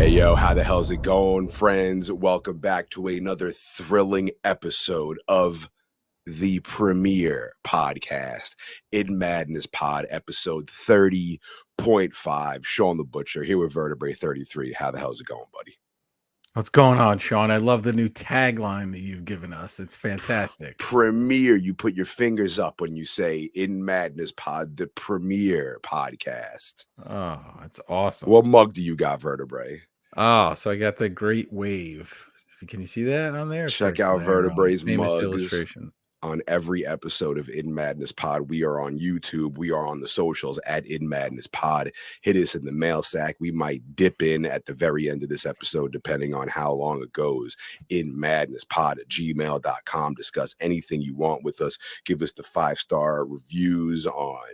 Hey, yo, how the hell's it going, friends? Welcome back to another thrilling episode of the premiere podcast, In Madness Pod, episode 30.5. Shawn the Butcher here with Vertebrae33. How the hell's it going, buddy? What's going on, Shawn? I love the new tagline that you've given us. It's fantastic. Premiere, you put your fingers up when you say In Madness Pod, the premiere podcast. Oh, it's awesome. What mug do you got, Vertebrae? Oh, so I got the Great Wave. Can you see that on there? Check out Vertebrae's famous mugs illustration on every episode of In Madness Pod. We are on YouTube. We are on the socials at In Madness Pod. Hit us in the mail sack. We might dip in at the very end of this episode, depending on how long it goes. InMadnessPod@gmail.com. Discuss anything you want with us. Give us the 5-star reviews on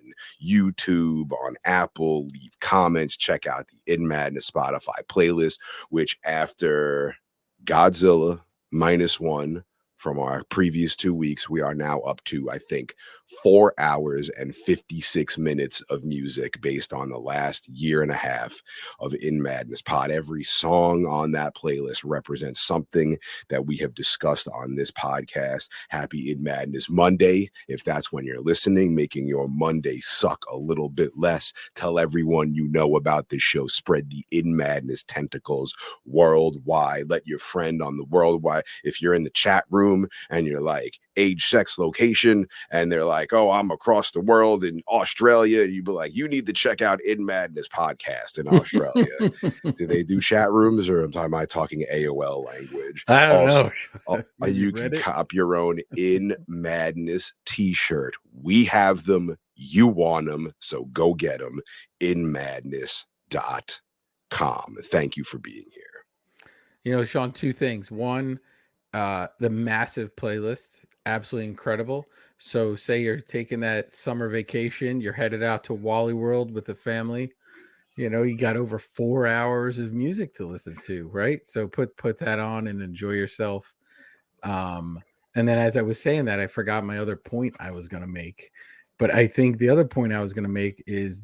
YouTube, on Apple. Leave comments. Check out the In Madness Spotify playlist, which after Godzilla -1 from our previous 2 weeks, we are now up to, I think, 4 hours and 56 minutes of music based on the last year and a half of In Madness Pod. Every song on that playlist represents something that we have discussed on this podcast. Happy In Madness Monday, if that's when you're listening, making your Monday suck a little bit less. Tell everyone you know about this show. Spread the In Madness tentacles worldwide. Let your friend on the worldwide, if you're in the chat room and you're like age, sex, location, and they're like, oh, I'm across the world in Australia, you'd be like, you need to check out In Madness podcast in Australia. Do they do chat rooms, or am I talking AOL language? I don't know. You can cop your own In Madness t-shirt. We have them. You want them, so go get them. InMadness.com. Thank you for being here. You know, Shawn, two things. One, the massive playlist, absolutely incredible. So say you're taking that summer vacation, you're headed out to Wally World with the family, you know, you got over 4 hours of music to listen to, right? So put that on and enjoy yourself. And then as I was saying that, I forgot my other point I was going to make. But I think the other point I was going to make is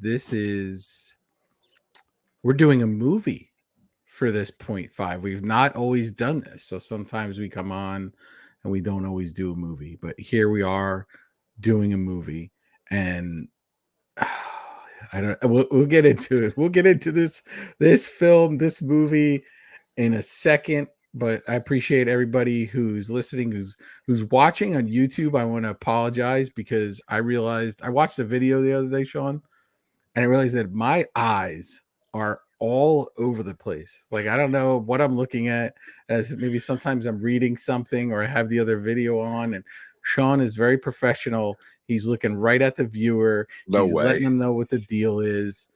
we're doing a movie for this 0.5. We've not always done this. So sometimes we come on and we don't always do a movie, but here we are doing a movie. And we'll get into it. We'll get into this film, this movie in a second, but I appreciate everybody who's listening, who's watching on YouTube. I want to apologize because I realized I watched a video the other day, Shawn, and I realized that my eyes are all over the place. Like, I don't know what I'm looking at, as maybe sometimes I'm reading something or I have the other video on, and Shawn is very professional. He's looking right at the viewer. He's letting them know what the deal is.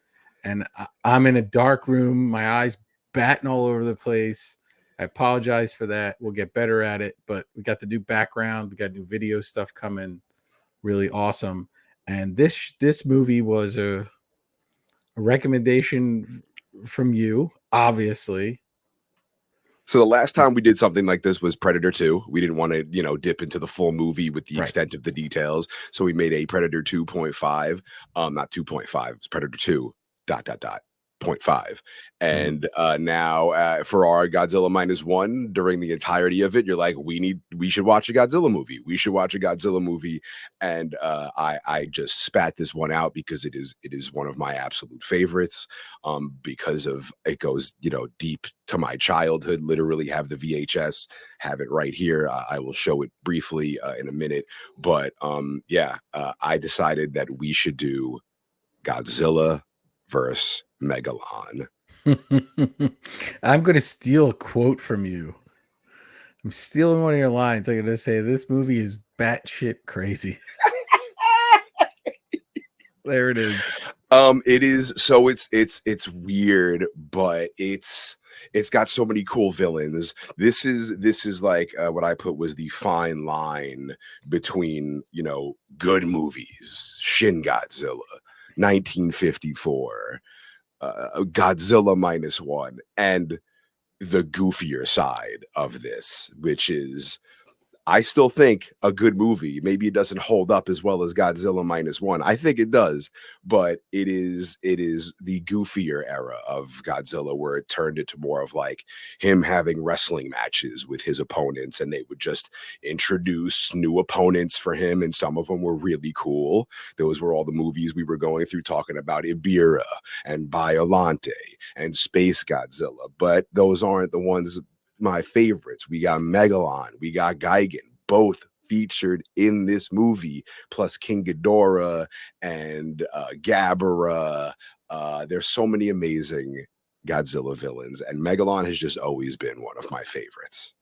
And I'm in a dark room, my eyes batting all over the place. I apologize for that. We'll get better at it, but we got the new background. We got new video stuff coming. Really awesome. And this movie was a recommendation from you, obviously. So the last time we did something like this was Predator 2. We didn't want to, dip into the full movie with the extent of the details. So we made a Predator 2.5, not 2.5, it's Predator 2, ... 0.5. And now for our Godzilla -1, during the entirety of it, you're like, we should watch a Godzilla movie. We should watch a Godzilla movie. And I just spat this one out because it is one of my absolute favorites, because of it goes, deep to my childhood. Literally have the VHS, have it right here. I will show it briefly in a minute. But I decided that we should do Godzilla versus Megalon. I'm going to steal a quote from you. I'm stealing one of your lines. I'm going to say this movie is batshit crazy. There it is. It is. So it's weird, but it's got so many cool villains. This is like what I put was the fine line between, good movies, Shin Godzilla, 1954, Godzilla -1, and the goofier side of this, which is I still think a good movie. Maybe it doesn't hold up as well as Godzilla -1. I think it does, but it is the goofier era of Godzilla where it turned into more of like him having wrestling matches with his opponents, and they would just introduce new opponents for him, and some of them were really cool. Those were all the movies we were going through talking about Ibira and Biolante and Space Godzilla, but those aren't the ones my favorites. We got Megalon, we got Gigan, both featured in this movie, plus King Ghidorah and Gabara. There's so many amazing Godzilla villains, and Megalon has just always been one of my favorites.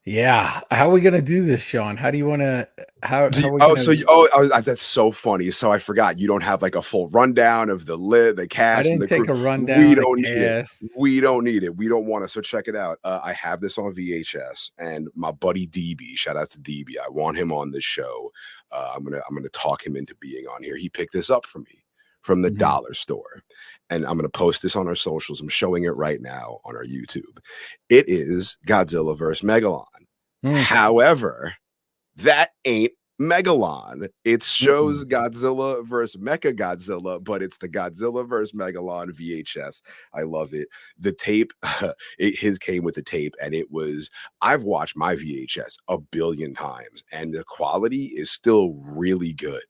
Yeah. How are we gonna do this, Shawn? How do you wanna how are we gonna That's so funny. So I forgot you don't have like a full rundown of the I cast and didn't the crew. take a We rundown, a don't need it. cast. We don't need it. We don't want to. So check it out. I have this on VHS, and my buddy DB, shout out to DB. I want him on this show. I'm gonna talk him into being on here. He picked this up for me from the Mhm. dollar store, and I'm gonna post this on our socials. I'm showing it right now on our YouTube. It is Godzilla versus Megalon. Mm, However, that ain't Megalon. It shows mm-mm. Godzilla versus Mecha Godzilla, but it's the Godzilla versus Megalon VHS. I love it. The tape, his came with the tape, and it was. I've watched my VHS a billion times, and the quality is still really good.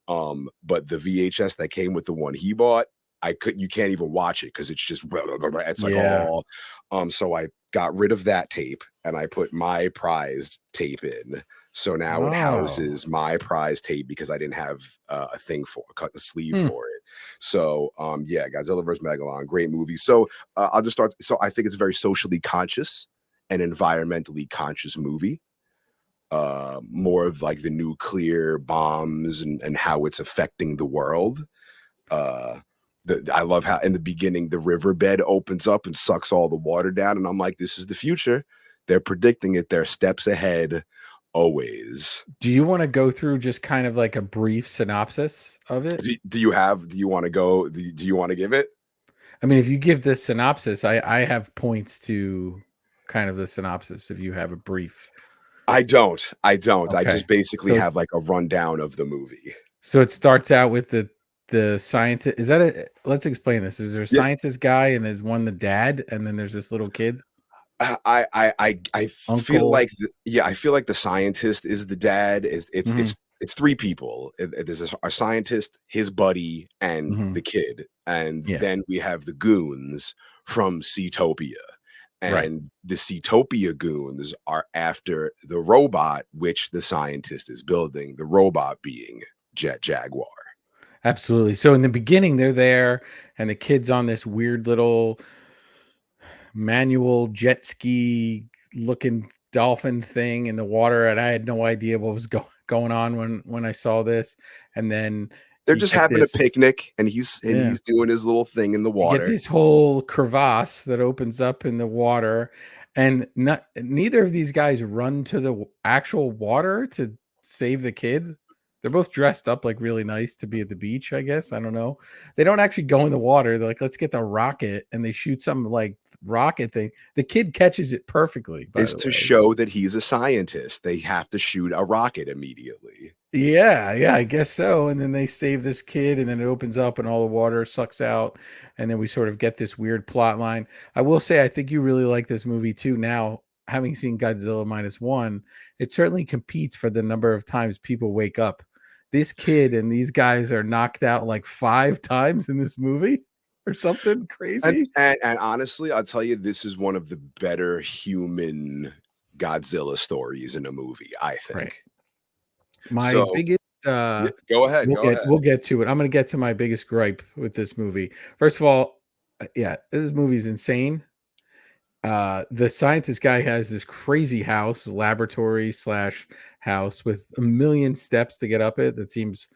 But the VHS that came with the one he bought, you can't even watch it because it's just it's like Yeah. all so I got rid of that tape and I put my prized tape in. So now it Oh. houses my prize tape because I didn't have a thing for cut the sleeve Hmm. for it. So yeah, Godzilla vs. Megalon, great movie. So I'll just start. So I think it's a very socially conscious and environmentally conscious movie. More of like the nuclear bombs and how it's affecting the world. Uh I love how in the beginning the riverbed opens up and sucks all the water down, and I'm like, this is the future. They're predicting it. They're steps ahead, always. Do you wanna go through just kind of like a brief synopsis of it? Do you want to go? Do you want to give it? I mean, if you give this synopsis, I have points to kind of the synopsis if you have a brief. I don't. I Okay. just basically So have like a rundown of the movie. so it starts out with the scientist. Is that a let's explain this. Is there a Yeah, scientist guy and is one the dad and then there's this little kid, I feel uncle? like I feel like the scientist is the dad. Is Mhm, it's three people. There's a scientist, his buddy, and mhm. the kid, and Yeah, then we have the goons from Seatopia, right. and the Seatopia goons are after the robot, which the scientist is building. The robot being Jet Jaguar. Absolutely. So in the beginning, they're there, and the kid's on this weird little manual jet ski looking dolphin thing in the water, and I had no idea what was going on when I saw this. And then They're you just get having a this, picnic, and he's yeah, doing his little thing in the you get water. this whole crevasse that opens up in the water, and not neither of these guys run to the actual water to save the kid. They're both dressed up like really nice to be at the beach, I guess. I don't know. They don't actually go in the water. They're like, let's get the rocket, and they shoot some like rocket thing. The kid catches it perfectly, by Is the to way. show that he's a scientist. They have to shoot a rocket immediately. Yeah, yeah, I guess so. And then they save this kid, and then it opens up, and all the water sucks out, and then we sort of get this weird plot line. I will say, I think you really like this movie too. Now, having seen Godzilla -1, it certainly competes for the number of times people wake up. This kid and these guys are knocked out like 5 times in this movie, or something And crazy. and honestly, I'll tell you, this is one of the better human Godzilla stories in a movie, I Right. think. My So, biggest, yeah, go ahead, go ahead. we'll get to it. I'm gonna get to my biggest gripe with this movie. First of all, yeah, this movie's insane. The scientist guy has this crazy house, laboratory slash house with a million steps to get up it. That seems,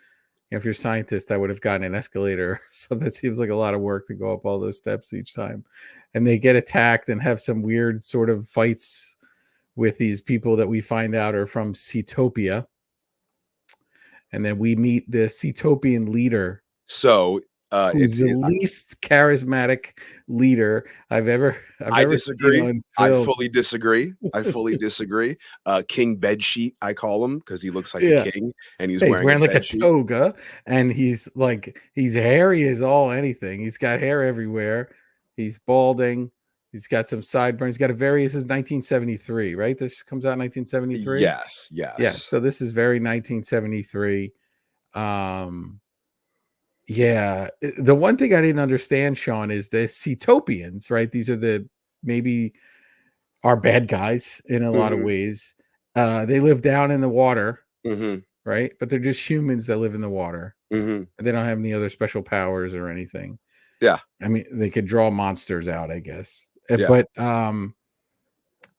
if you're a scientist, I would have gotten an escalator. So that seems like a lot of work to go up all those steps each time. And they get attacked and have some weird sort of fights with these people that we find out are from Seatopia. And then we meet the Seatopian leader. So, who's It's the it, least charismatic leader I've I ever seen disagree. on I film. fully disagree. I fully disagree. King Bedsheet, I call him because he looks like a Yeah. king and he's Yeah, he's wearing a wearing like a bedsheet. toga, and he's hairy as all anything. He's got hair everywhere. He's balding. He's got some sideburns. He's got a very this is 1973, right? This comes out in 1973. Yes, Yeah, yes. so this is very 1973. Um yeah, the one thing I didn't understand, Shawn, is the Cetopians, right? These are the maybe are bad guys in a lot of Hmm. ways. They live down in the water, Hmm. right? But they're just humans that live in the water. Hmm. They don't have any other special powers or anything. Yeah, I mean, they could draw monsters out, I guess. yeah. But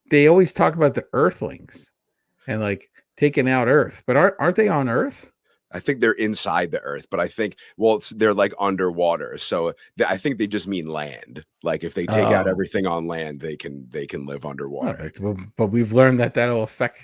they always talk about the Earthlings and like taking out Earth. But aren't they on Earth? I think they're inside the earth, but I think they're like underwater. So I think they just mean land. Like if they take out Oh, everything on land, they can live no, underwater. but we've learned that that'll affect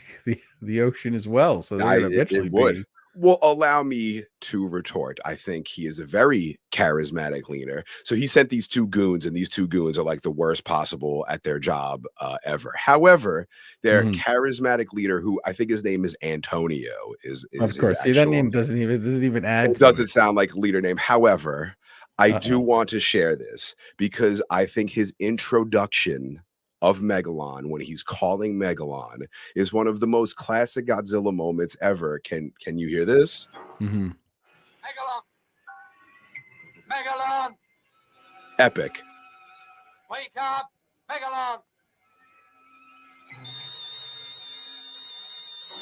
the ocean as well. So they're going to It eventually would. be. Well, allow me to retort. I think he is a very charismatic leader. So he sent these two goons, and these two goons are like the worst possible at their job ever. However, their Mhm. charismatic leader, who I think his name is Antonio, is Of his course. See, that actual name name. doesn't even add It to doesn't it. sound like a leader name. However, I do Uh-oh. want to share this because I think his introduction of Megalon when he's calling Megalon is one of the most classic Godzilla moments ever. Can you hear this? Hmm. Megalon! Megalon! Epic. Wake up! Megalon!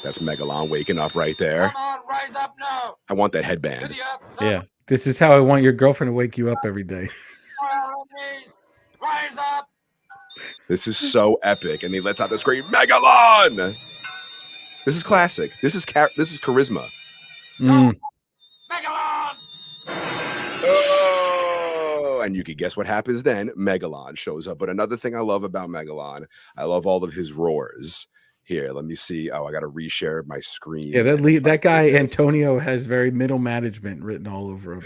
That's Megalon waking up right Come there. on, rise up now! I want that To headband. the earth Yeah. surface! This is how I want your girlfriend to wake you up every day. Enemies! Rise up! This is so epic, and he lets out the scream, Megalon! This is classic. This is charisma. Go! Mm. Megalon! Oh, and you can guess what happens then. Megalon shows up. But another thing I love about Megalon, I love all of his roars. Here, let me see. Oh, I got to reshare my screen. Yeah, And if I that did guy this, Antonio has very middle management written all over him.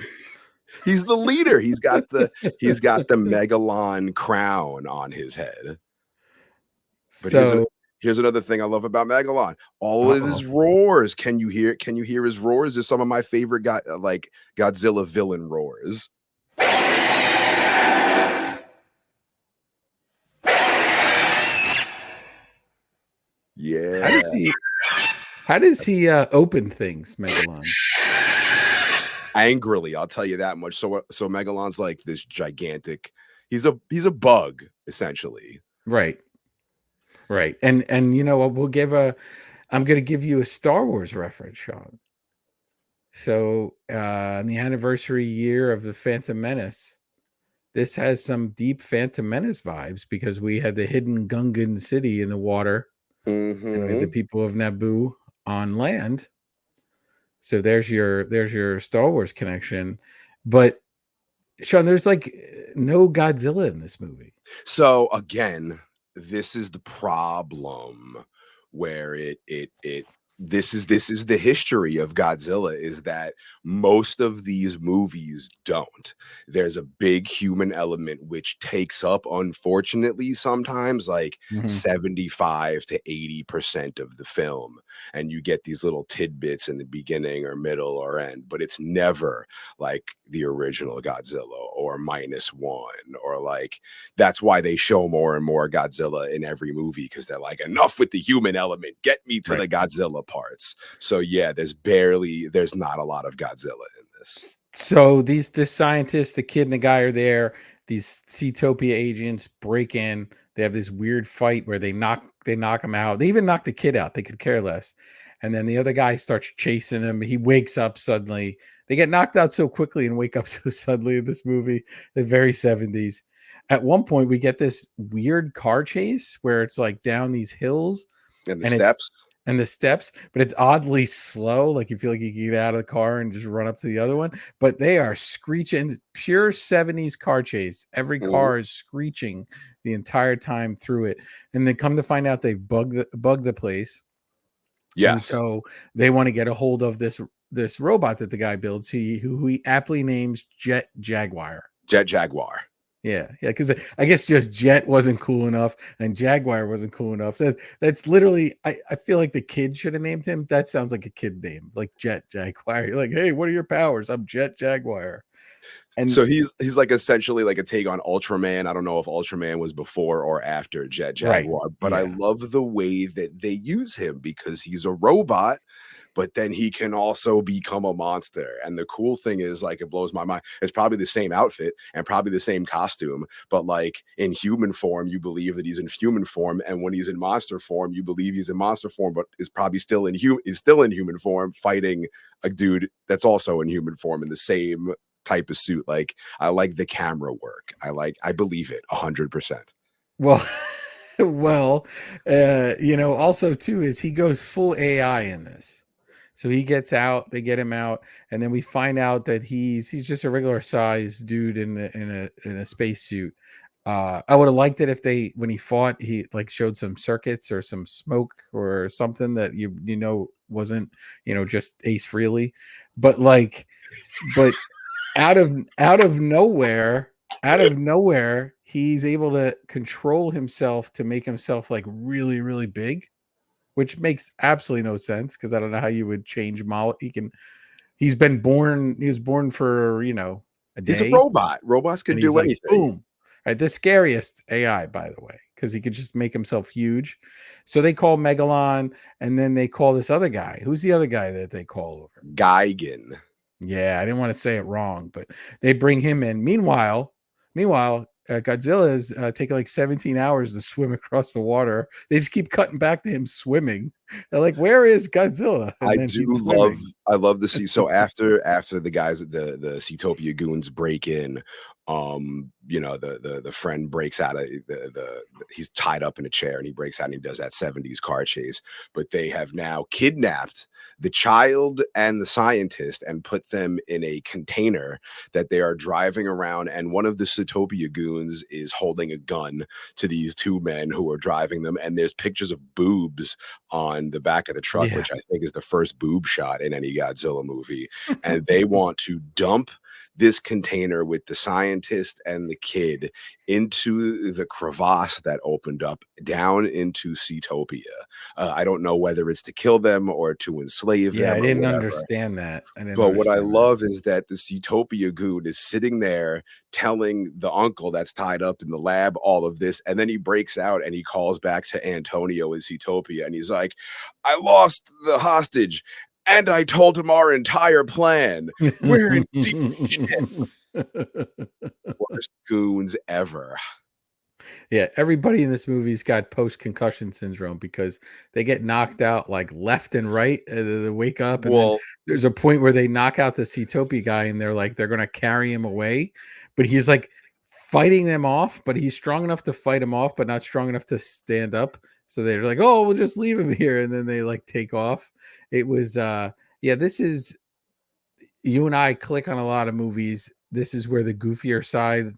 he's the leader. He's got the Megalon crown on his head. But So, here's another thing I love about Megalon. All of uh-oh. his roars. Can you hear his roars? Is some of my favorite like Godzilla villain roars. Yeah. How does he open things, Megalon? Angrily, I'll tell you that much. So Megalon's like this gigantic. He's a bug essentially. Right. Right. And you know what, I'm going to give you a Star Wars reference, Shawn. So, in the anniversary year of the Phantom Menace, this has some deep Phantom Menace vibes because we had the hidden Gungan city in the water and we had the Mm-hmm. people of Naboo on land. So there's your Star Wars connection. But Shawn, there's like no Godzilla in this movie. So again, this is the problem where it this is the history of Godzilla is that most of these movies don't. There's a big human element which takes up, unfortunately, sometimes like Mhm. 75 to 80% of the film. And you get these little tidbits in the beginning or middle or end, but it's never like the original Godzilla or -1 or like that's why they show more and more Godzilla in every movie because they're like, enough with the human element, get me to Right. the Godzilla parts. So yeah, there's not a lot of Godzilla in this. So this scientist, the kid and the guy are there. These Seatopia agents break in. They have this weird fight where they knock him out. They even knock the kid out. They could care less. And then the other guy starts chasing him. He wakes up suddenly. They get knocked out so quickly and wake up so suddenly in this movie. The very 70s. At one point, we get this weird car chase where it's like down these hills And the and it's steps. and the steps, but it's oddly slow. Like you feel like you can get out of the car and just run up to the other one. But they are screeching, pure 70s car chase. Every Mhm. car is screeching the entire time through it. And then come to find out they bugged the place. And Yes. so they want to get a hold of this this robot that the guy builds, who he aptly names Jet Jaguar. Jet Jaguar. Yeah, because I guess just Jet wasn't cool enough and Jaguar wasn't cool enough. So that's literally, I feel like the kid should have named him. That sounds like a kid name, like Jet Jaguar. You're like, hey, what are your powers? I'm Jet Jaguar. And so he's like essentially like a take on Ultraman. I don't know if Ultraman was before or after Jet Jaguar, right, but I love the way that they use him because he's a robot, but then he can also become a monster. And the cool thing is, like, it blows my mind. It's probably the same outfit and probably the same costume, but like in human form, you believe that he's in human form, and when he's in monster form, you believe he's in monster form, but is probably still in human form, fighting a dude that's also in human form in the same type of suit. Like, I like the camera work. I believe it 100%. well, well, also too is he goes full AI in this. So he gets out, they get him out, and then we find out that he's just a regular sized dude in a spacesuit. I would have liked it if when he fought, he like showed some circuits or some smoke or something that wasn't just Ace Frehley, but out of nowhere, he's able to control himself to make himself like really, really big, which makes absolutely no sense because I don't know how you would change he was born for a He's a day, robot. Robots can and he's do like anything. boom. Right, the scariest AI, by the way, because he could just make himself huge. So they call Megalon, and then they call this other guy. Who's the other guy that they call over? Gigan. Yeah, I didn't want to say it wrong, but they bring him in. Meanwhile, Godzilla is taking like 17 hours to swim across the water. They just keep cutting back to him swimming. They're like, "Where is Godzilla?" And then he's swimming. I love to see. So after the guys at the Seatopia goons break in, the friend breaks out of he's tied up in a chair and he breaks out and he does that 70s car chase. But they have now kidnapped the child and the scientist and put them in a container that they are driving around, and one of the Seatopia goons is holding a gun to these two men who are driving them, and there's pictures of boobs on the back of the truck, which I think is the first boob shot in any Godzilla movie. And they want to dump this container with the scientist and the kid into the crevasse that opened up down into Seatopia. I don't know whether it's to kill them or to enslave them. I didn't or understand that. But what I love is that the Seatopia goon is sitting there telling the uncle that's tied up in the lab all of this, and then he breaks out and he calls back to Antonio in Seatopia, and he's like, "I lost the hostage, and I told him our entire plan. We're in deep shit." Worst goons ever. Yeah, everybody in this movie's got post-concussion syndrome because they get knocked out like left and right. They wake up, and then there's a point where they knock out the Seatopia guy, and they're going to carry him away, but he's like fighting them off. But he's strong enough to fight him off, but not strong enough to stand up. So they're like, "Oh, we'll just leave him here," and then they like take off. It was, this is, you and I click on a lot of movies. This is where the goofier side.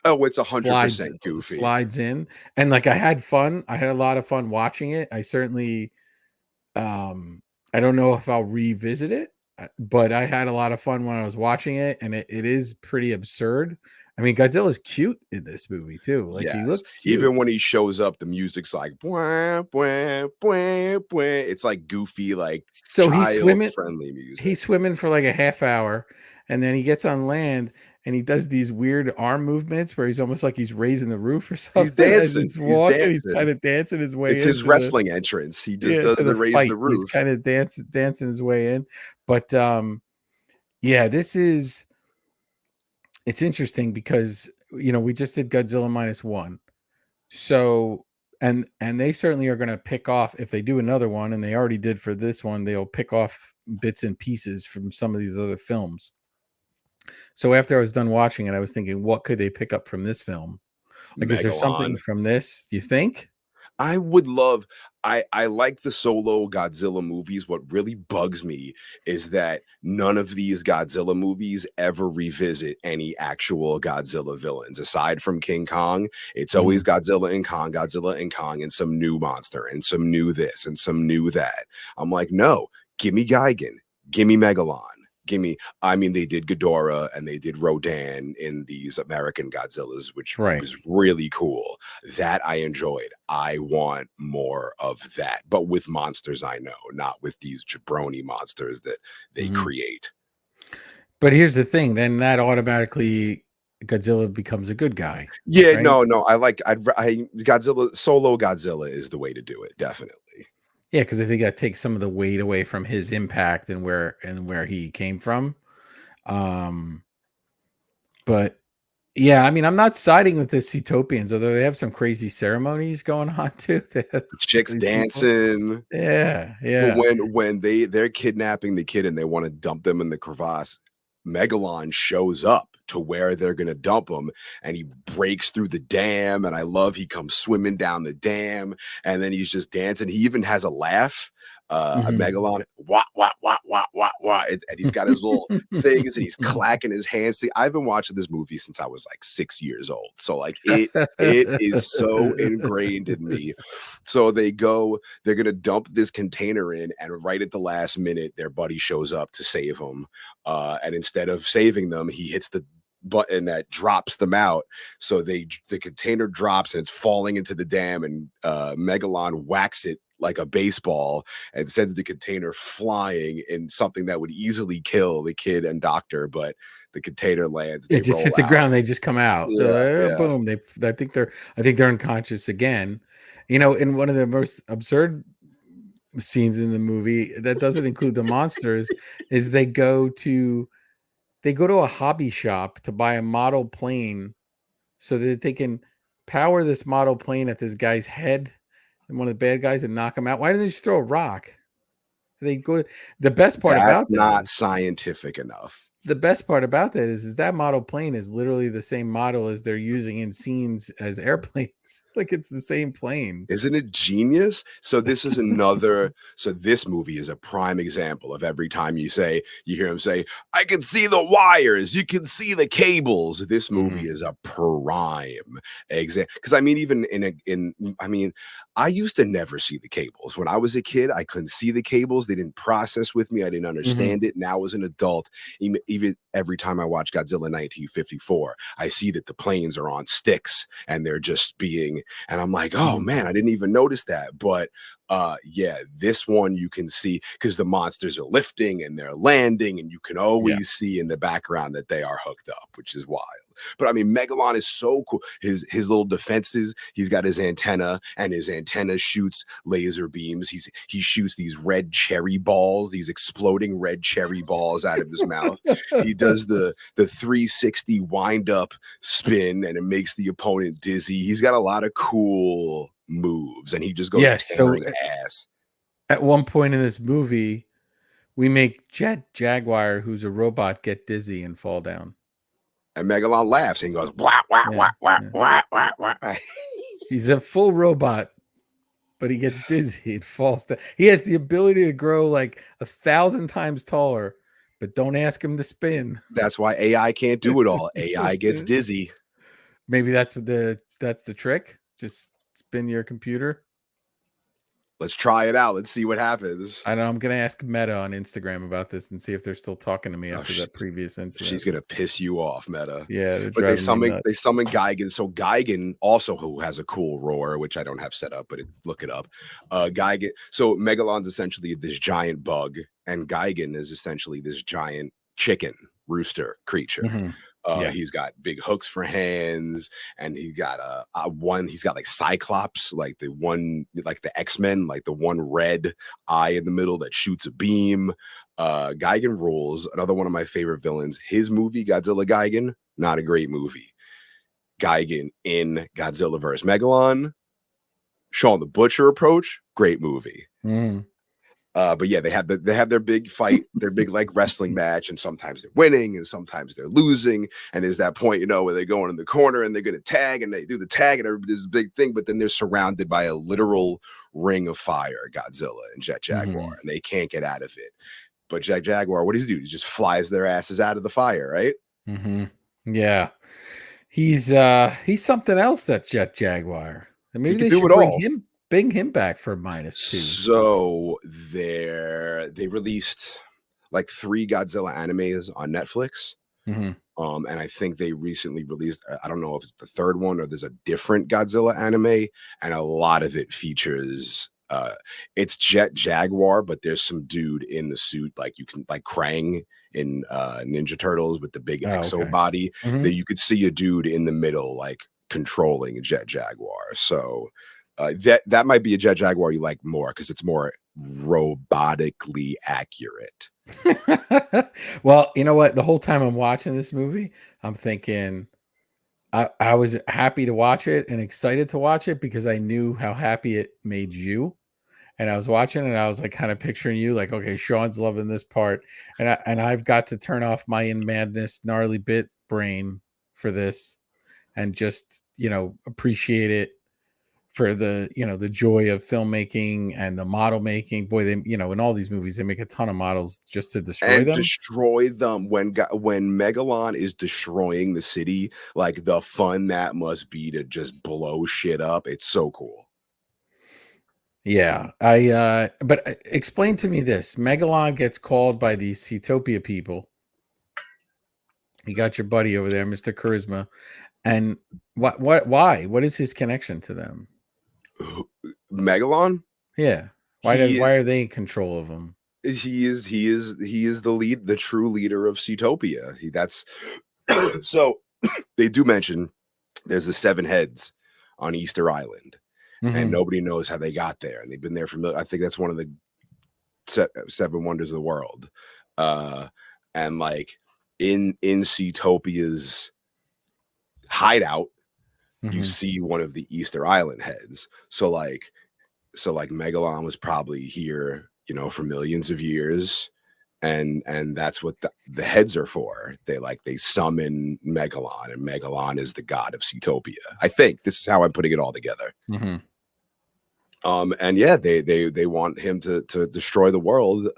Oh, it's 100% goofy. Slides in, and like I had fun. I had a lot of fun watching it. I certainly, I don't know if I'll revisit it, but I had a lot of fun when I was watching it, and it is pretty absurd. I mean, Godzilla's cute in this movie too. Like he looks cute. Even when he shows up, the music's like bwah, bwah, bwah, bwah. It's like goofy, like so he's swimming friendly music. He's swimming for like a half hour, and then he gets on land. And he does these weird arm movements where he's almost like he's raising the roof or something. He's dancing. He's kind of dancing his way in. It's his wrestling entrance. He just does the raise the roof. He's kind of dancing his way in. But it's interesting because we just did Godzilla -1. So and they certainly are going to pick off, if they do another one, and they already did for this one, they'll pick off bits and pieces from some of these other films. So after I was done watching it, I was thinking, what could they pick up from this film? Like, is there something from this, do you think? I would love, I like the solo Godzilla movies. What really bugs me is that none of these Godzilla movies ever revisit any actual Godzilla villains. Aside from King Kong, it's always Godzilla and Kong, and some new monster, and some new this, and some new that. I'm like, no, give me Gigan. Gimme Megalon. I mean, they did Ghidorah and they did Rodan in these American Godzillas, which Right. was really cool. That I enjoyed. I want more of that, but with monsters I know, not with these jabroni monsters that they create. But here's the thing, then that automatically Godzilla becomes a good guy. Yeah, Right? no, Godzilla, solo Godzilla is the way to do it, definitely. Yeah, because I think that takes some of the weight away from his impact and where he came from. But yeah, I mean, I'm not siding with the Cetopians, although they have some crazy ceremonies going on too. Chicks These people. dancing. Yeah. But when they're kidnapping the kid and they want to dump them in the crevasse, Megalon shows up to where they're gonna dump him, and he breaks through the dam. And I love he comes swimming down the dam, and then he's just dancing. He even has a laugh. A Megalon, wah wah wah wah wah wah, and he's got his little things, and he's clacking his hands. See, I've been watching this movie since I was like 6 years old, so like it is so ingrained in me. So they're gonna dump this container in, and right at the last minute, their buddy shows up to save them. And instead of saving them, he hits the button that drops them out. So the container drops and it's falling into the dam, and Megalon whacks it like a baseball and sends the container flying in something that would easily kill the kid and doctor, but the container lands. They It just roll hit the out. ground. They just come out. Yeah. Boom. I think they're unconscious again. You know, in one of the most absurd scenes in the movie that doesn't include the monsters is they go to a hobby shop to buy a model plane so that they can power this model plane at this guy's head and one of the bad guys and knock him out. Why didn't they just throw a rock? They go to the best part That's about that not is, scientific enough. the best part about that is that model plane is literally the same model as they're using in scenes as airplanes. Like it's the same plane. Isn't it genius? So this is another. So this movie is a prime example of every time you hear him say, "I can see the wires, you can see the cables." This movie is a prime example. Because I mean, even I used to never see the cables when I was a kid. I couldn't see the cables. They didn't process with me. I didn't understand it. Now as an adult, even every time I watch Godzilla 1954, I see that the planes are on sticks and they're just being. And I'm like, oh man, I didn't even notice that. But yeah, this one you can see because the monsters are lifting and they're landing, and you can always see in the background that they are hooked up, which is wild. But I mean, Megalon is so cool. His little defenses, he's got his antenna, and his antenna shoots laser beams. He shoots these red cherry balls, these exploding red cherry balls out of his mouth. He does the 360 wind up spin, and it makes the opponent dizzy. He's got a lot of cool moves, and he just goes tearing ass. At one point in this movie, we make Jet Jaguar, who's a robot, get dizzy and fall down. And Megalon laughs and he goes, wah, wah, wah, wah, wah, wah, wah. He's a full robot, but he gets dizzy and falls down. He has the ability to grow like 1,000 times taller, but don't ask him to spin. That's why AI can't do it all. AI gets dizzy. Maybe that's the trick. Just spin your computer. Let's try it out. Let's see what happens. I know. I'm going to ask Meta on Instagram about this and see if they're still talking to me after that previous incident. She's going to piss you off, Meta. Yeah. But they summon Gigan. So Gigan also, who has a cool roar, which I don't have set up, but look it up. Gigan. So Megalon's essentially this giant bug, and Gigan is essentially this giant chicken rooster creature. He's got big hooks for hands, and he's got he's got like Cyclops, like the X-Men, like the one red eye in the middle that shoots a beam. Gigan rules. Another one of my favorite villains. His movie, Godzilla Gigan, not a great movie. Gigan in Godzilla vs. Megalon. Shawn the Butcher approach, great movie. But yeah, they have their big fight, their big like wrestling match, and sometimes they're winning and sometimes they're losing. And there's that point, where they go in the corner and they're gonna tag, and they do the tag, and everybody does a big thing, but then they're surrounded by a literal ring of fire, Godzilla and Jet Jaguar, and they can't get out of it. But Jet Jaguar, what does he do? He just flies their asses out of the fire, right? Yeah. He's something else, that Jet Jaguar. And maybe they should bring him back for -2. So they released like 3 Godzilla animes on Netflix. Mm-hmm. And I think they recently released, I don't know if it's the 3rd one or there's a different Godzilla anime, and a lot of it features it's Jet Jaguar, but there's some dude in the suit, like you can, like Krang in Ninja Turtles with the big exo Okay. body, Mm-hmm. that you could see a dude in the middle like controlling a Jet Jaguar. So that might be a Jet Jaguar you like more because it's more robotically accurate. Well, you know what? The whole time I'm watching this movie, I'm thinking I was happy to watch it and excited to watch it because I knew how happy it made you. And I was watching and I was like kind of picturing you like, okay, Shawn's loving this part. And I've got to turn off my in madness gnarly bit brain for this and just, appreciate it for the, the joy of filmmaking and the model making. Boy, they, in all these movies, they make a ton of models just to destroy And them. destroy them when Megalon is destroying the city, like the fun that must be to just blow shit up. It's so cool. Yeah, but explain to me this. Megalon gets called by these Seatopia people. You got your buddy over there, Mr. Charisma. And why? What is his connection to them? Megalon? Yeah. Why are they in control of him? He is the true leader of Seatopia. That's so they do mention there's the 7 heads on Easter Island, and nobody knows how they got there, and they've been there for I think that's one of the 7 wonders of the world. And like in Seatopia's hideout, you see one of the Easter Island heads. So like Megalon was probably here, for millions of years, and that's what the heads are for. They summon Megalon, and Megalon is the god of Seatopia. I think this is how I'm putting it all together. And yeah, they want him to destroy the world,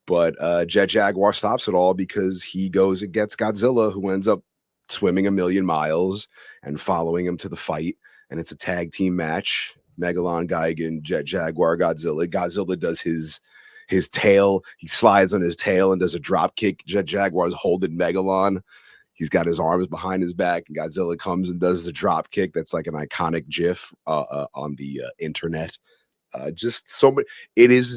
but Jet Jaguar stops it all because he goes and gets Godzilla, who ends up swimming 1,000,000 miles and following him to the fight, and it's a tag team match. Megalon, Gigan, Jet Jaguar, Godzilla. Godzilla does his tail. He slides on his tail and does a drop kick. Jet Jaguar's holding Megalon. He's got his arms behind his back, and Godzilla comes and does the drop kick. That's like an iconic GIF on the internet. Just so much. It is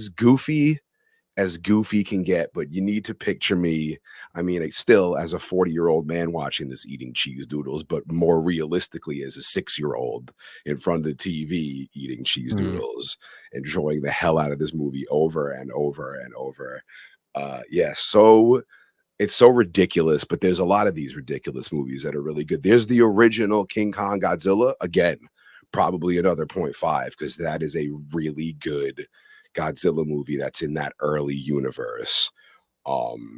as goofy can get, but you need to picture me. I mean, it's still as a 40-year-old man watching this, eating cheese doodles, but more realistically as a 6-year-old in front of the TV eating cheese doodles, enjoying the hell out of this movie over and over and over. So it's so ridiculous, but there's a lot of these ridiculous movies that are really good. There's the original King Kong Godzilla, again, probably another 0.5, because that is a really good Godzilla movie that's in that early universe.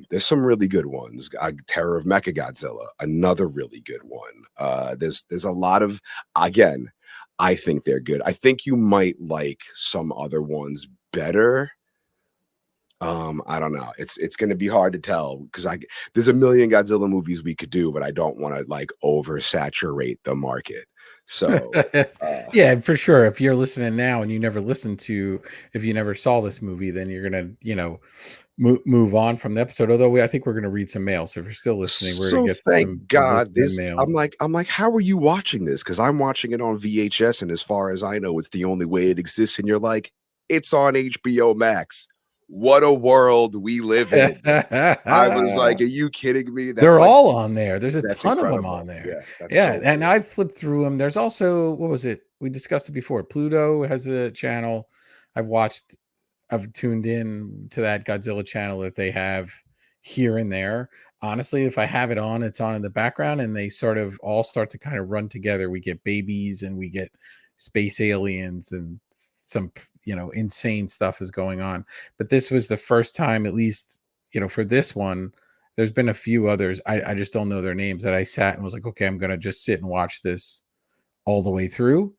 There's some really good ones. Terror of Mechagodzilla, another really good one. There's a lot of, again, I think they're good. I think you might like some other ones better. I don't know. It's going to be hard to tell because there's a million Godzilla movies we could do, but I don't want to like oversaturate the market. So yeah, for sure. If you're listening now and you never if you never saw this movie, then you're gonna, move on from the episode. Although I think we're gonna read some mail. So if you're still listening, we're gonna get thank God this. mail. I'm like, how are you watching this? Because I'm watching it on VHS, and as far as I know, it's the only way it exists. And you're like, it's on HBO Max. What a world we live in. I was like, are you kidding me? They're all on there. There's a ton incredible. of them on there. Yeah, that's yeah. so And cool. I flipped through them. There's also, what was it? We discussed it before. Pluto has a channel. I've tuned in to that Godzilla channel that they have here and there. Honestly, if I have it on, it's on in the background, and they sort of all start to kind of run together. We get babies and we get space aliens, and some insane stuff is going on. But this was the first time, at least for this one. There's been a few others, I just don't know their names, that I sat and was like, okay, I'm gonna just sit and watch this all the way through,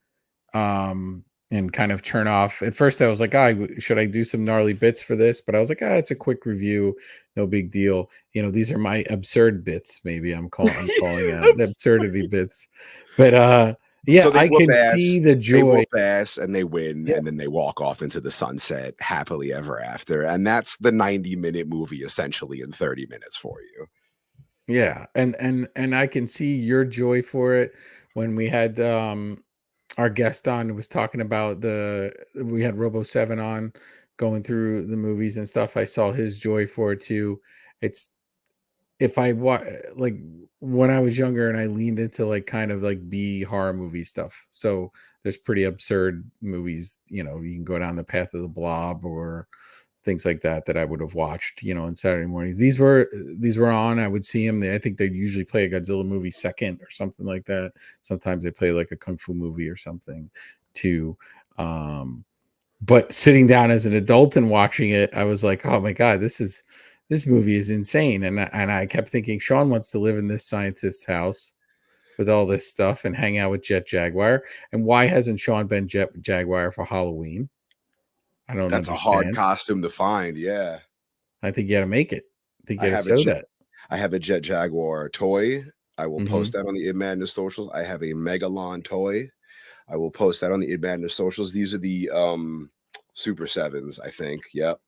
and kind of turn off. At first I was like, should I do some gnarly bits for this? But I was like, it's a quick review, no big deal. These are my absurd bits. Maybe I'm calling out the absurdity bits. But Yeah, So they I whoop can see ass, the they joy. whoop ass, and they win, Yeah. and then they walk off into the sunset happily ever after. And that's the 90-minute movie essentially in 30 minutes for you. Yeah, and I can see your joy for it when we had our guest on who was talking about we had Robo 7 on going through the movies and stuff. I saw his joy for it too. It's if I like when I was younger and I leaned into like kind of like B horror movie stuff. So there's pretty absurd movies, you know, you can go down the path of the Blob or things like that that I would have watched, you know, on Saturday mornings. These were on. I would see them. I think they usually play a Godzilla movie second or something like that. Sometimes they play like a kung fu movie or something too. But sitting down as an adult and watching it, I was like, oh my god, this movie is insane. And I kept thinking, Shawn wants to live in this scientist's house with all this stuff and hang out with Jet Jaguar. And why hasn't Shawn been Jet Jaguar for Halloween? I don't That's a hard understand. costume to find. Yeah. I think you got to make it. I think I you got to have a sew Jet, that. I have a Jet Jaguar toy. I will Hmm. post that on the Id Madness socials. I have a Megalon toy. I will post that on the Id Madness socials. These are the Super Sevens, I think. Yep.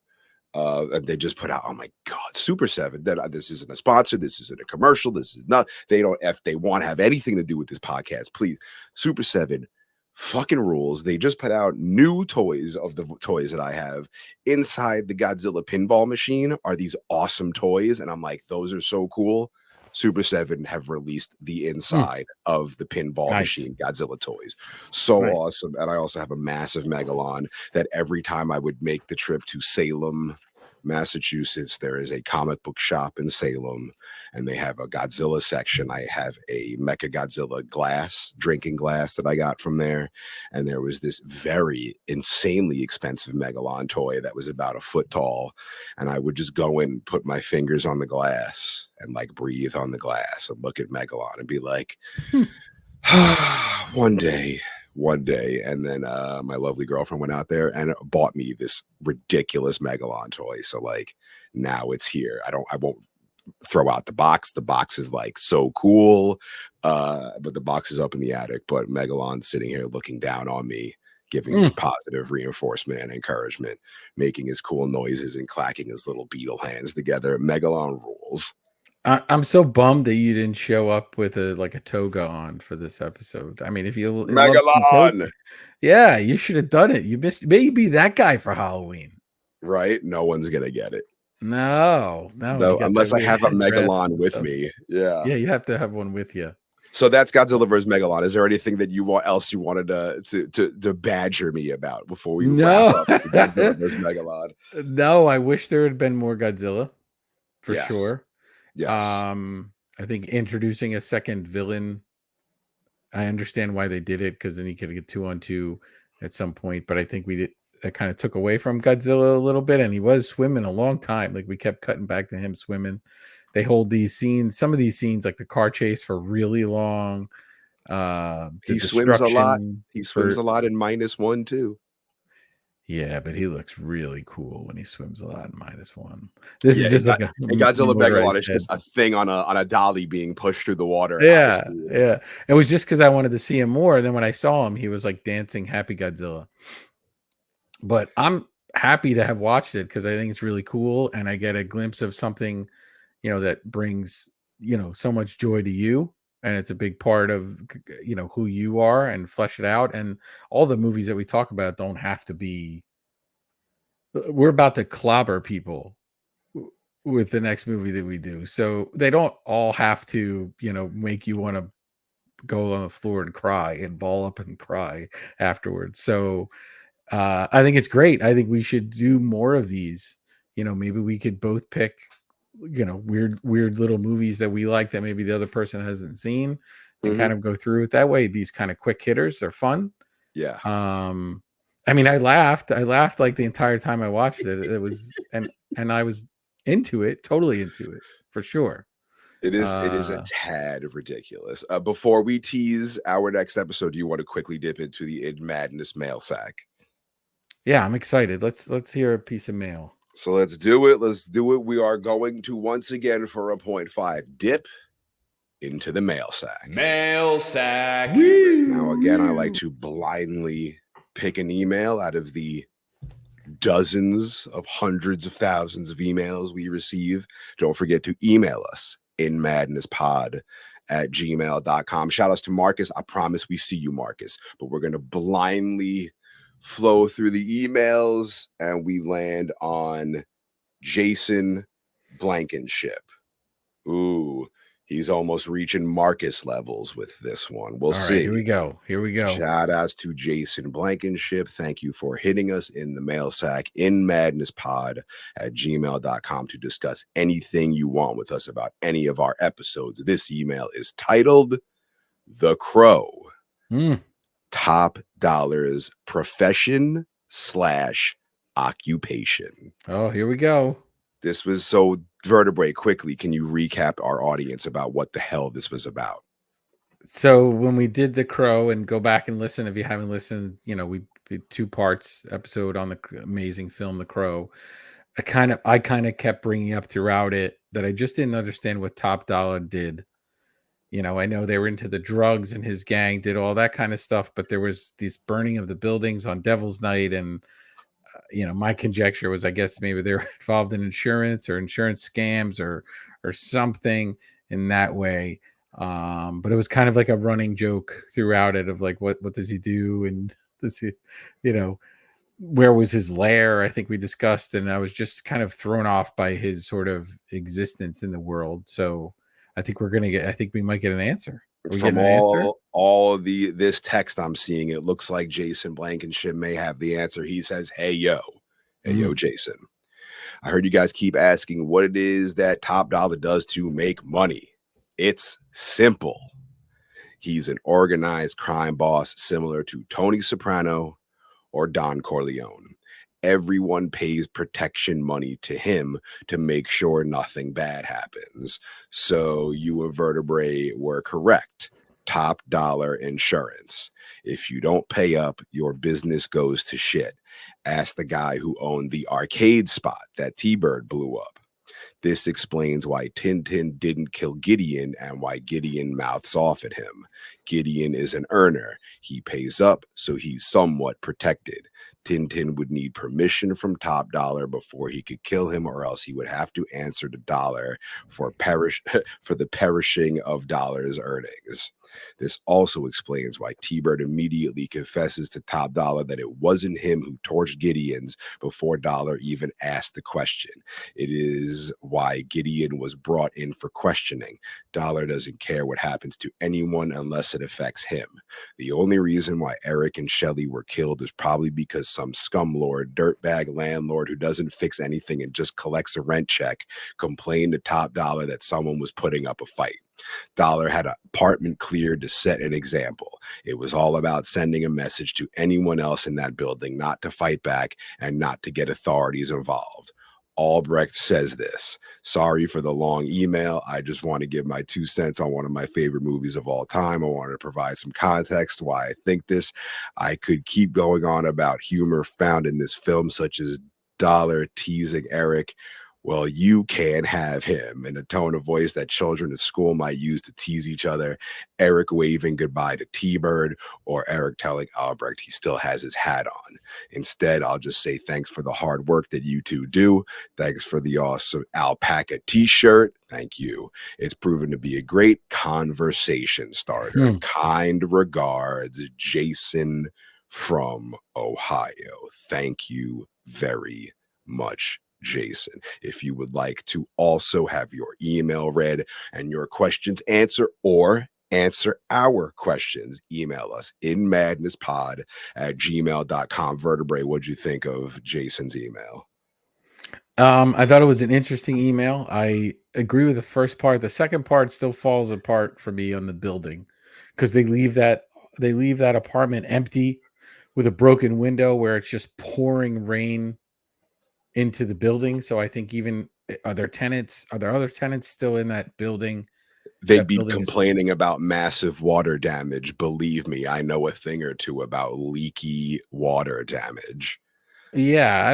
And they just put out, oh my god, Super 7. That this isn't a sponsor, this isn't a commercial, this is not, they don't, if they want to have anything to do with this podcast, please. Super 7 fucking rules. They just put out new toys of the toys that I have. Inside the Godzilla pinball machine are these awesome toys, and I'm like, those are so cool. Super 7 have released the inside of the pinball Nice. machine Godzilla toys. So Nice. awesome. And I also have a massive Megalon that every time I would make the trip to Salem, Massachusetts, there is a comic book shop in Salem, and they have a Godzilla section. I have a Mecha Godzilla drinking glass that I got from there. And there was this very insanely expensive Megalon toy that was about a foot tall. And I would just go in, put my fingers on the glass and like breathe on the glass and look at Megalon and be like, Hmm. one day. And then my lovely girlfriend went out there and bought me this ridiculous Megalon toy. So like now it's here. I won't throw out the box. The box is like so cool. But the box is up in the attic. But Megalon's sitting here looking down on me, giving me positive reinforcement and encouragement, making his cool noises and clacking his little beetle hands together. Megalon rules. I'm so bummed that you didn't show up with a toga on for this episode. I mean, if you love some toga, Megalon. yeah, you should have done it. You missed. Maybe that guy for Halloween. Right? No one's gonna get it. No, you No, got that unless I weird have a headdress Megalon and with stuff. me. Yeah. Yeah, you have to have one with you. So that's Godzilla vs. Megalon. Is there anything that you wanted to badger me about before we wrap No, up the Godzilla vs. Megalon? no. I wish there had been more Godzilla, for Yes. sure. Yes. I think introducing a second villain. I understand why they did it because then you could get 2-on-2 at some point. But I think that kind of took away from Godzilla a little bit, and he was swimming a long time. Like we kept cutting back to him swimming. They hold these scenes, some of these scenes, like the car chase, for really long. The He swims a lot. destruction He swims for a lot in -1 too. yeah, but he looks really cool when he swims a lot in -1. This is Yeah, just like a and Godzilla Megalon motorized is head. just a thing on a dolly being pushed through the water at high Yeah, speed. yeah. It was just because I wanted to see him more. And then when I saw him, he was like dancing Happy Godzilla. But I'm happy to have watched it because I think it's really cool. And I get a glimpse of something, that brings, so much joy to you. And it's a big part of, who you are, and flesh it out. And all the movies that we talk about don't have to be, we're about to clobber people with the next movie that we do. So they don't all have to, make you want to go on the floor and cry and ball up and cry afterwards. So I think it's great. I think we should do more of these. Maybe we could both pick, weird little movies that we like that maybe the other person hasn't seen, and kind of go through it that way. These kind of quick hitters are fun. Yeah. I mean, I laughed like the entire time I watched it. It was, and I was into it, totally into it, for sure. It is a tad ridiculous. Before we tease our next episode, do you want to quickly dip into the Id Madness mail sack? Yeah, I'm excited. Let's hear a piece of mail. So let's do it. We are going to once again for a 0.5 dip into the mail sack. Mail sack. Now, again, I like to blindly pick an email out of the dozens of hundreds of thousands of emails we receive. Don't forget to email us in madnesspod@gmail.com. Shout outs to Marcus. I promise we see you, Marcus, but we're going to blindly flow through the emails and we land on Jason Blankenship. Ooh, he's almost reaching Marcus levels with this one. We'll see. Right, here we go. Here we go. Shout outs to Jason Blankenship. Thank you for hitting us in the mail sack in madnesspod@gmail.com to discuss anything you want with us about any of our episodes. This email is titled The Crow. Top dollars profession / occupation. Oh, here we go. This was so Vertebrae. Quickly, can you recap our audience about what the hell this was about? So when we did The Crow, and go back and listen if you haven't listened, we did 2 parts episode on the amazing film The Crow. I kind of kept bringing up throughout it that I just didn't understand what Top Dollar did. I know they were into the drugs and his gang did all that kind of stuff, but there was this burning of the buildings on Devil's Night, and my conjecture was, I guess maybe they're involved in insurance scams or something in that way. But it was kind of like a running joke throughout it of like, what does he do? And does he, where was his lair? I think we discussed, and I was just kind of thrown off by his sort of existence in the world. So I think we might get an answer. From all this text I'm seeing, it looks like Jason Blankenship may have the answer. He says, hey, yo, Jason. I heard you guys keep asking what it is that Top Dollar does to make money. It's simple. He's an organized crime boss similar to Tony Soprano or Don Corleone. Everyone pays protection money to him to make sure nothing bad happens. So you and Vertebrae were correct. Top Dollar insurance. If you don't pay up, your business goes to shit. Ask the guy who owned the arcade spot that T-Bird blew up. This explains why Tintin didn't kill Gideon and why Gideon mouths off at him. Gideon is an earner. He pays up, so he's somewhat protected. Tintin would need permission from Top Dollar before he could kill him, or else he would have to answer to Dollar for the perishing of Dollar's earnings. This also explains why T-Bird immediately confesses to Top Dollar that it wasn't him who torched Gideon's before Dollar even asked the question. It is why Gideon was brought in for questioning. Dollar doesn't care what happens to anyone unless it affects him. The only reason why Eric and Shelley were killed is probably because some scumlord, dirtbag landlord who doesn't fix anything and just collects a rent check complained to Top Dollar that someone was putting up a fight. Dollar had an apartment cleared to set an example. It was all about sending a message to anyone else in that building not to fight back and not to get authorities involved. Albrecht says this. Sorry for the long email. I just want to give my 2 cents on one of my favorite movies of all time. I wanted to provide some context why I think this. I could keep going on about humor found in this film, such as Dollar teasing Eric. Well, you can have him in a tone of voice that children at school might use to tease each other. Eric waving goodbye to T-Bird, or Eric telling Albrecht he still has his hat on. Instead, I'll just say thanks for the hard work that you two do. Thanks for the awesome alpaca t-shirt. Thank you. It's proven to be a great conversation starter. Kind regards, Jason from Ohio. Thank you very much, Jason. If you would like to also have your email read and your questions answered, or answer our questions, email us in madnesspod@gmail.com. Vertebrae, what'd you think of Jason's email? I thought it was an interesting email. I agree with the first part. The second part still falls apart for me on the building, because they leave that apartment empty with a broken window where it's just pouring rain into the building. So I think are there other tenants still in that building? They'd be complaining about massive water damage. Believe me, I know a thing or two about leaky water damage. Yeah, I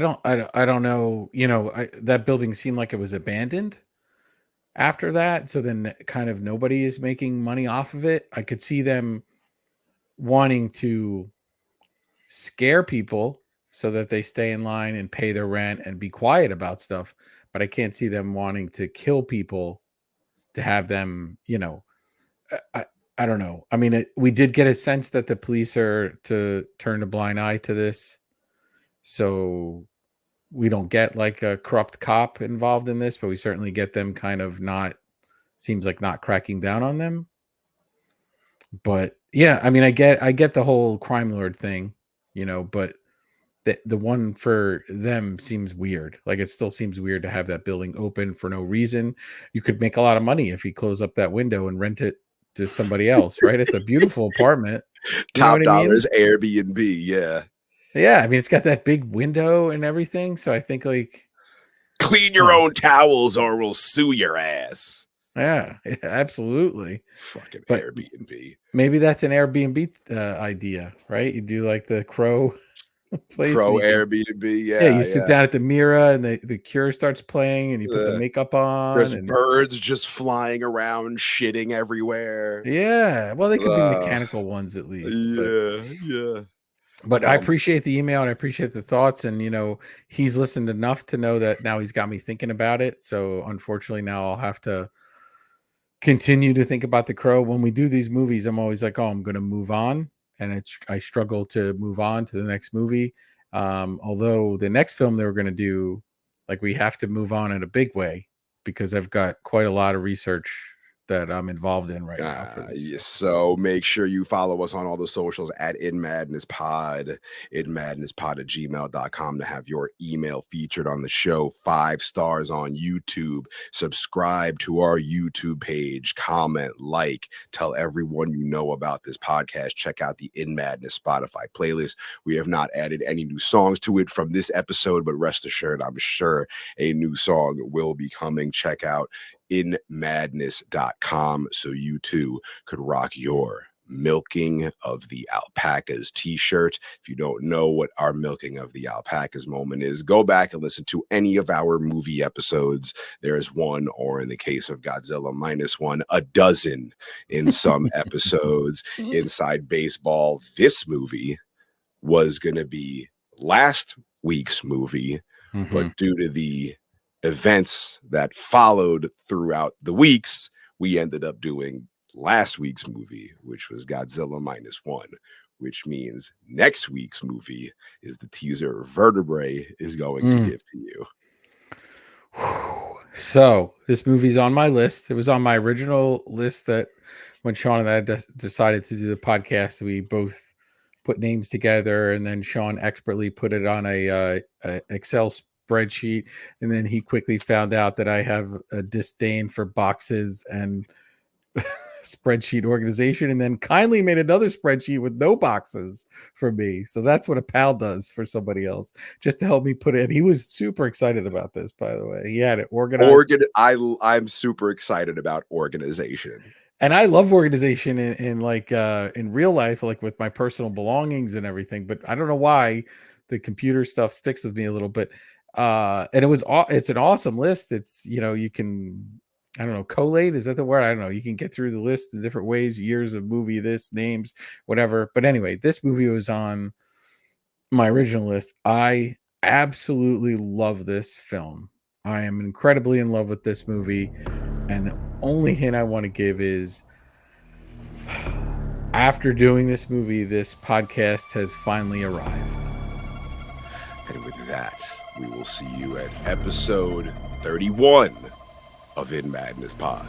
don't know. That building seemed like it was abandoned. after that. So then kind of nobody is making money off of it. I could see them wanting to scare people so that they stay in line and pay their rent and be quiet about stuff. But I can't see them wanting to kill people to have them, I don't know. I mean, we did get a sense that the police are to turn a blind eye to this. So we don't get like a corrupt cop involved in this, but we certainly get them kind of seems like not cracking down on them. But yeah, I mean, I get the whole crime lord thing, but the one for them seems weird. Like it still seems weird to have that building open for no reason. You could make a lot of money if you close up that window and rent it to somebody else, right? It's a beautiful apartment. You know Top what I mean? dollars Airbnb, yeah. Yeah, I mean, it's got that big window and everything. So I think like Clean your own towels or we'll sue your ass. Yeah, absolutely. Fucking But Airbnb. maybe that's an Airbnb idea, right? You do like the crow place. Crow and Airbnb, yeah, you sit down at the mirror and the Cure starts playing and you put the makeup on. There's and birds just flying around, shitting everywhere. Yeah, well, they could be mechanical ones at least. Yeah. But I appreciate the email and I appreciate the thoughts. And, he's listened enough to know that now he's got me thinking about it. So unfortunately, now I'll have to continue to think about The Crow. When we do these movies, I'm always like, oh, I'm going to move on. And I struggle to move on to the next movie. Although the next film they were going to do, like we have to move on in a big way because I've got quite a lot of research that I'm involved in right now for this. Yes, so make sure you follow us on all the socials at InMadnessPod, InMadnessPod@gmail.com to have your email featured on the show. 5 stars on YouTube. Subscribe to our YouTube page. Comment, tell everyone you know about this podcast. Check out the In Madness Spotify playlist. We have not added any new songs to it from this episode, but rest assured, I'm sure a new song will be coming. Check out InMadness.com so you too could rock your Milking of the Alpacas t-shirt. If you don't know what our Milking of the Alpacas moment is, go back and listen to any of our movie episodes. There's one, or in the case of Godzilla -1, a dozen in some episodes. Inside baseball, this movie was going to be last week's movie, but due to the events that followed throughout the weeks, we ended up doing last week's movie, which was Godzilla -1, which means next week's movie is the teaser Vertebrae is going to give to you. So this movie's on my list. It was on my original list that when Shawn and I decided to do the podcast, we both put names together, and then Shawn expertly put it on a Excel spreadsheet, and then he quickly found out that I have a disdain for boxes and spreadsheet organization, and then kindly made another spreadsheet with no boxes for me. So that's what a pal does for somebody else, just to help me put it. He was super excited about this, by the way. He had it organized. I'm super excited about organization. And I love organization in real life, like with my personal belongings and everything. But I don't know why the computer stuff sticks with me a little bit. And it's an awesome list. It's, you can, I don't know, collate, is that the word? I don't know. You can get through the list in different ways, years of movie, names, whatever. But anyway, this movie was on my original list. I absolutely love this film. I am incredibly in love with this movie. And the only hint I want to give is after doing this movie, this podcast has finally arrived. And with that, we will see you at episode 31 of In Madness Pod.